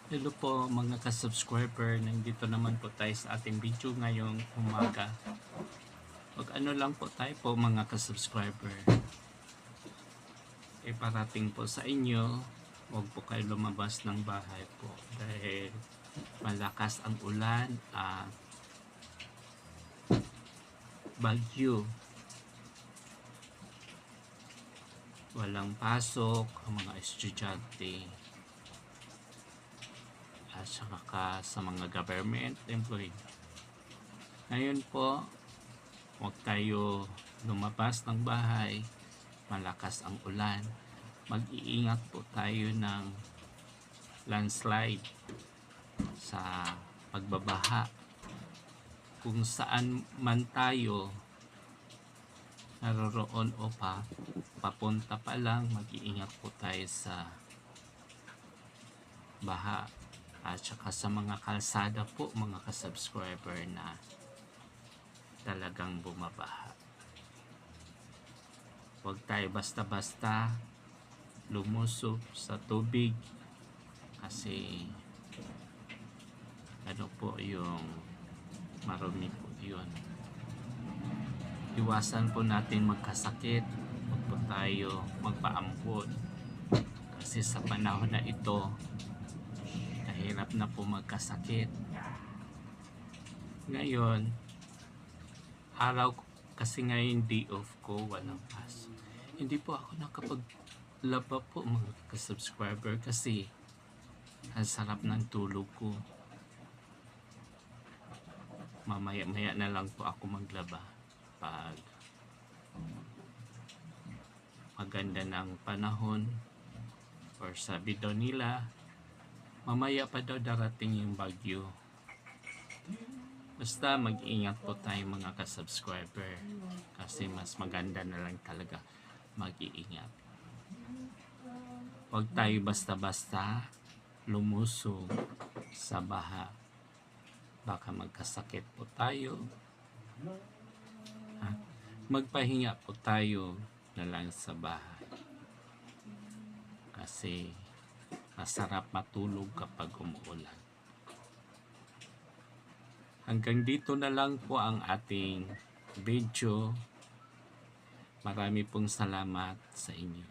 Hello po mga ka-subscriber, nandito naman po tayo sa ating video ngayong umaga. Wag ano lang po tayo po mga ka-subscriber. Parating po sa inyo, huwag po kayo lumabas ng bahay po dahil malakas ang ulan at bagyo. Walang pasok ang mga estudyante at saka sa mga government employee. Ngayon po, huwag tayo lumabas ng bahay, malakas ang ulan. Mag-iingat po tayo ng landslide sa pagbabaha. Kung saan man tayo naroroon o papunta pa lang, mag-iingat po tayo sa baha at saka sa mga kalsada po mga ka-subscriber na talagang bumabaha. Huwag tayo basta-basta lumusob sa tubig kasi ano po yung marumi po yun. Iwasan po natin magkasakit, huwag po tayo magpaampon kasi sa panahon na ito kahirap na po magkasakit. Ngayon araw kasi ngayon day off ko, walang pasok. Hindi po ako nakapaglaba po mga ka-subscriber kasi ang sarap ng tulog ko. Mamaya-maya na lang po ako maglaba pag maganda ng panahon, or sabi daw nila mamaya pa daw darating yung bagyo. Basta mag-ingat po tayo mga ka-subscriber kasi mas maganda na lang talaga mag-iingat. Huwag tayo basta-basta lumusog sa baha, baka magkasakit po tayo. Magpahinga po tayo na lang sa bahay kasi masarap matulog kapag umuulan. Hanggang dito na lang po ang ating video. Marami pong salamat sa inyo.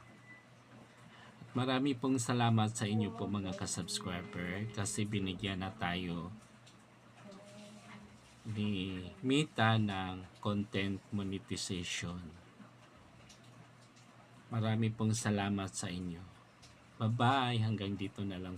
At marami pong salamat sa inyo po mga ka-subscriber kasi binigyan na tayo ni Mita ng content monetization. Marami pong salamat sa inyo. Bye-bye. Hanggang dito na lang.